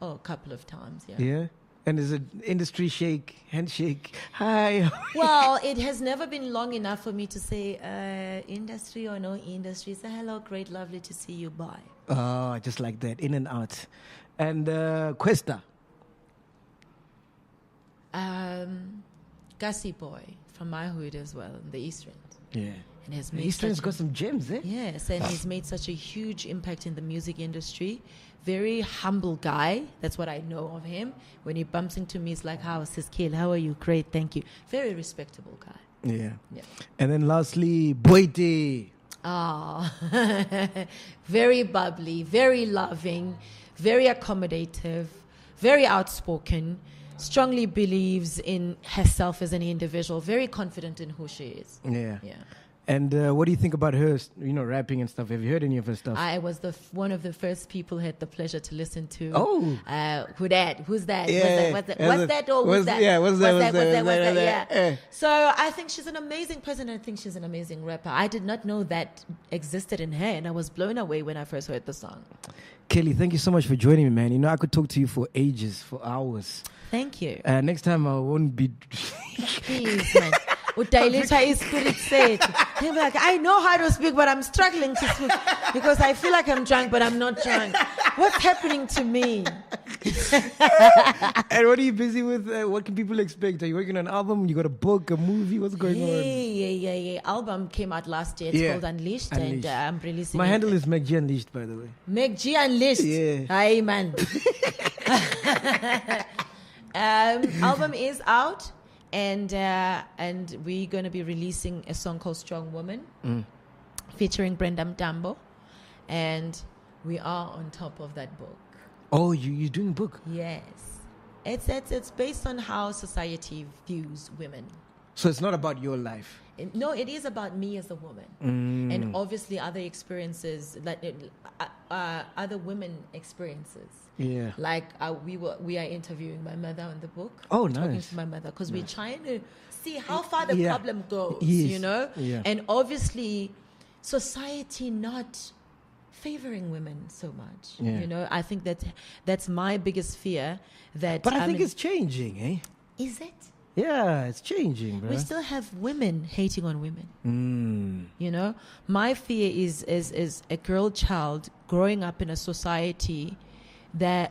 Oh, a couple of times, yeah.
Yeah? And is it industry handshake? Hi.
Well, it has never been long enough for me to say industry or no industry. Say hello, great, lovely to see you. Bye.
Oh, just like that, in and out. And Questa.
Gussie Boy from my hood as well, in the East End.
Yeah.
And has
The
made
Eastern's got some gems, eh?
Yes, and he's made such a huge impact in the music industry. Very humble guy. That's what I know of him. When he bumps into me, it's like, how's his kid? How are you? Great, thank you. Very respectable guy.
Yeah.
Yeah.
And then lastly, Boite.
Oh, very bubbly, very loving, very accommodative, very outspoken, strongly believes in herself as an individual, very confident in who she is.
Yeah.
Yeah.
And what do you think about her, rapping and stuff? Have you heard any of her stuff?
I was one of the first people who had the pleasure to listen to.
Oh.
Who's that?
Yeah.
What's that? Oh, who's that?
Yeah, what's that?
Yeah. So I think she's an amazing person. I think she's an amazing rapper. I did not know that existed in her, and I was blown away when I first heard the song.
Kelly, thank you so much for joining me, man. I could talk to you for ages, for hours.
Thank you.
Next time I won't be...
Please, man. Udailisha is spirit said. He'll be like, I know how to speak, but I'm struggling to speak because I feel like I'm drunk, but I'm not drunk. What's happening to me?
And what are you busy with? What can people expect? Are you working on an album? You got a book, a movie? What's going on?
Yeah. Album came out last year. It's called Unleashed. And I'm releasing
My handle is MacG Unleashed, by the way.
MacG Unleashed.
Yeah.
Hi, man. Album is out. And we're going to be releasing a song called Strong Woman featuring Brenda Mtambo. And we are on top of that book.
Oh, you're doing a book?
Yes. It's based on how society views women.
So it's not about your life?
No, it is about me as a woman. And obviously other experiences, other women experiences. Yeah. Like we are interviewing my mother on the book.
Oh,
talking
nice.
to my mother because we're trying to see how far the problem goes,
Yeah.
And obviously society not favoring women so much.
Yeah.
I think that's my biggest fear.
But I think it's changing, eh?
Is it?
Yeah, it's changing, bro.
We still have women hating on women. My fear is a girl child growing up in a society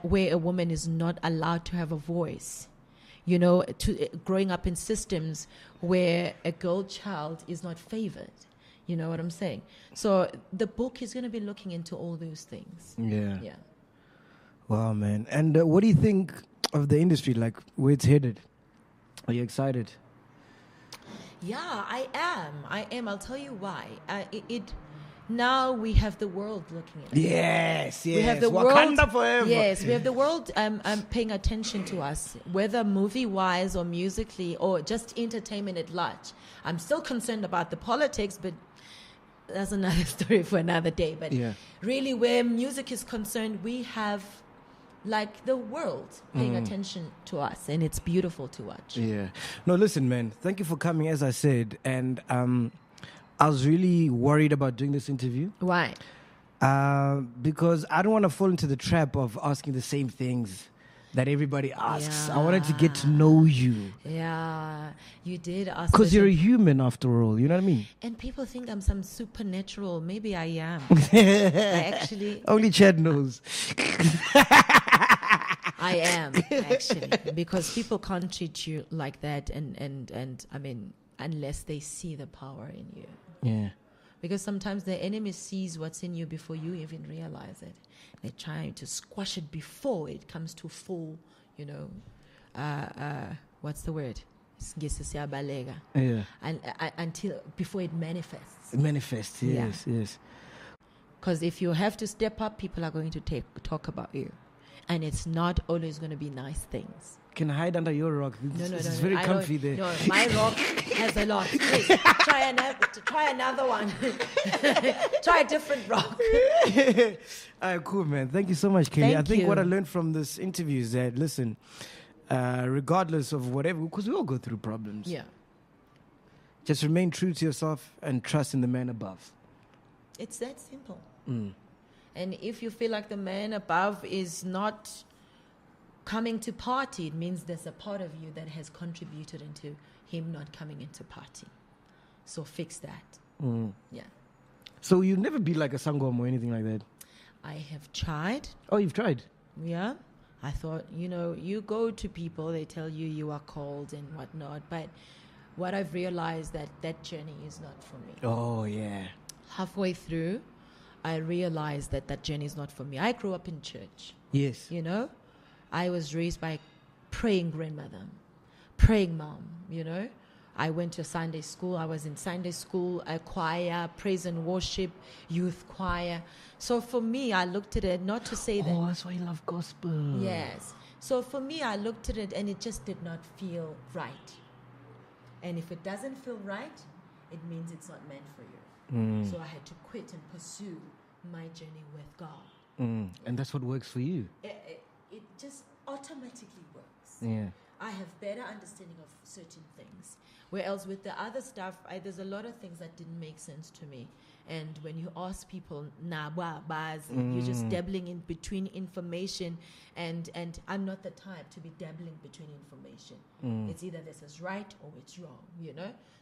where a woman is not allowed to have a voice. Growing up in systems where a girl child is not favored. You know what I'm saying? So the book is going to be looking into all those things.
Yeah. Wow, man. And what do you think of the industry, like where it's headed? Are you excited?
Yeah, I am. I'll tell you why. Now we have the world looking at us.
Yes, yes.
We have the
Wakanda
world,
forever.
Yes, we have the world paying attention to us, whether movie-wise or musically or just entertainment at large. I'm still concerned about the politics, but that's another story for another day. But really, where music is concerned, we have like the world paying attention to us, and it's beautiful to watch.
Yeah. No, listen, man. Thank you for coming, as I said. And I was really worried about doing this interview.
Why?
Because I don't want to fall into the trap of asking the same things that everybody asks. I wanted to get to know you.
Yeah, you did ask.
Because you're a human after all, you know what I mean?
And people think I'm some supernatural. Maybe I am. I actually...
Only Chad knows.
I am, actually. Because people can't treat you like that and I mean, unless they see the power in you.
Yeah.
Because sometimes the enemy sees what's in you before you even realize it. They're trying to squash it before it comes to full, what's the word?
Yeah.
And until before it manifests.
It manifests, yes, yes.
Because if you have to step up, people are going to talk about you. And it's not always going to be nice things.
Can hide under your rock. It's very comfy there.
No, my rock has a lot. Please, try another one. Try a different rock.
All right, cool, man. Thank you so much, Kelly.
Thank
I think
you.
what I learned from this interview is that, listen, regardless of whatever, because we all go through problems.
Yeah.
Just remain true to yourself and trust in the man above.
It's that simple. And if you feel like the man above is not coming to party, it means there's a part of you that has contributed into him not coming into party. So fix that. Yeah.
So you'll never be like a sangom or anything like that?
I have tried.
Oh, you've tried?
Yeah. I thought, you go to people, they tell you are called and whatnot. But what I've realized that journey is not for me.
Oh, yeah.
Halfway through, I realized that journey is not for me. I grew up in church.
Yes.
I was raised by praying grandmother, praying mom, I went to Sunday school. I was in Sunday school, a choir, praise and worship, youth choir. So for me, I looked at it not to say that.
Oh, that's why you love gospel.
Yes. So for me, I looked at it and it just did not feel right. And if it doesn't feel right, it means it's not meant for you. So I had to quit and pursue my journey with God.
And that's what works for you.
It just automatically works.
Yeah.
I have better understanding of certain things. Whereas with the other stuff, there's a lot of things that didn't make sense to me. And when you ask people, you're just dabbling in between information. And I'm not the type to be dabbling between information. It's either this is right or it's wrong,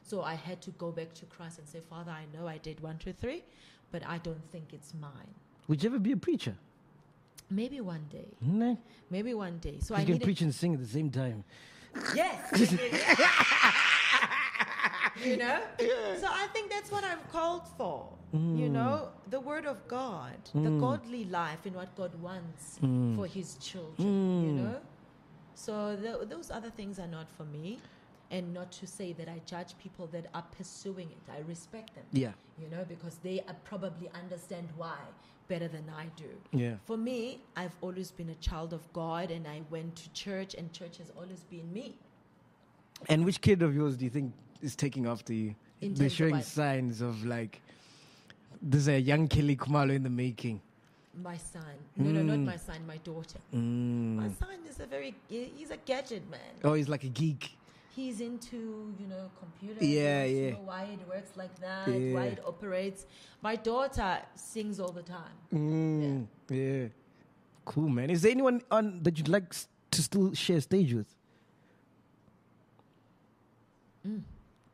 So I had to go back to Christ and say, Father, I know I did 1, 2, 3, but I don't think it's mine.
Would you ever be a preacher?
Maybe one day.
No.
Maybe one day. So
you can preach and sing at the same time.
Yes. So I think that's what I'm called for. The word of God, the godly life and what God wants for his children, So those other things are not for me. And not to say that I judge people that are pursuing it. I respect them.
Yeah.
Because they probably understand why better than I do.
Yeah.
For me, I've always been a child of God and I went to church and church has always been me.
And which kid of yours do you think is taking after you? They're showing
what?
signs of like, there's a young Kelly Khumalo in the making.
My son. No, not my son, my daughter. My son is he's a gadget man.
Oh, he's like a geek.
He's into, computers.
Yeah,
he
yeah.
wants to know why it works like that, why it operates. My daughter sings all the time.
Yeah. Cool, man. Is there anyone on that you'd like to still share stage with?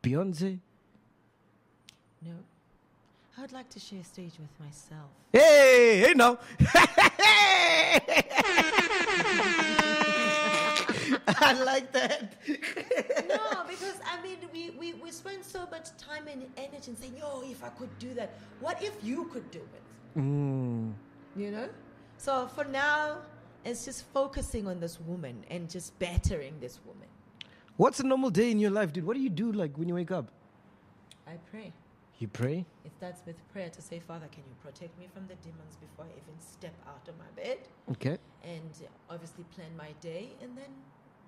Beyonce?
No. I would like to share stage with myself.
Hey now. I like that.
No, because we spend so much time and energy and saying, if I could do that. What if you could do it? So for now, It's just focusing on this woman and just bettering this woman.
What's a normal day in your life, dude? What do you do like when you wake up?
I pray.
You pray?
It starts with prayer to say, Father, can you protect me from the demons before I even step out of my bed?
Okay.
And obviously plan my day, and then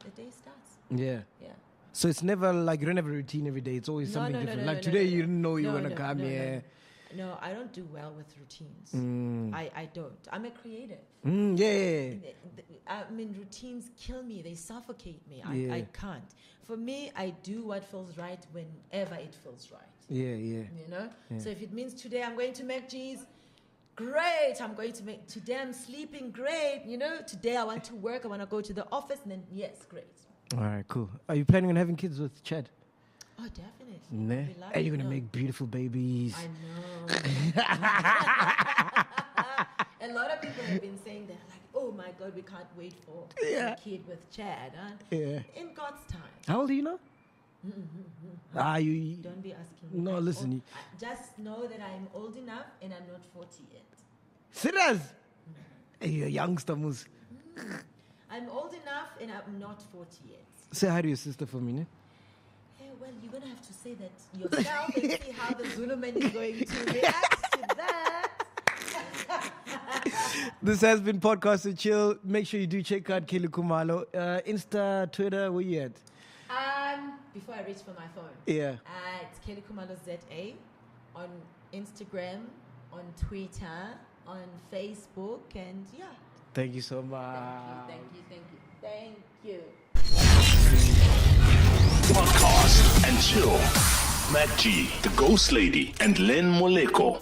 the day starts.
Yeah.
Yeah.
So it's never like you don't have a routine every day. It's always something different. Like today, you didn't know you were gonna come here.
No, I don't do well with routines. I don't. I'm a creative.
Yeah.
I mean, routines kill me. They suffocate me.
Yeah.
I can't. For me, I do what feels right whenever it feels right.
Yeah.
You know? Yeah. So if it means today I'm going to make cheese, great. I'm going to make, today I'm sleeping, great. You know, today I want to work, I want to go to the office, and then, yes, great. All
right, cool. Are you planning on having kids with Chad?
Oh, definitely.
Nah. Are you going to make beautiful babies?
I know. A lot of people have been saying that, like, oh my God, we can't wait for a kid with Chad. Huh?
Yeah.
In God's time.
How old are you now? You
don't be asking me.
No, listen.
Just know that I'm old enough and I'm not 40 yet.
Serious? Hey, you're a youngster, Moose.
I'm old enough and I'm not 40 yet.
Say hi to your sister for me, ne?
Hey, well, you're going to have to say that yourself and see how the Zulu man is going to react to that.
This has been Podcast and Chill. Make sure you do check out Kelly Khumalo. Insta, Twitter, where you at?
Before I reach for my phone.
Yeah.
It's Kelly Khumalo ZA on Instagram, on Twitter, on Facebook, and yeah.
Thank you so much.
Thank you.
Podcast and Chill. Matt G, the Ghost Lady, and Len Moleko.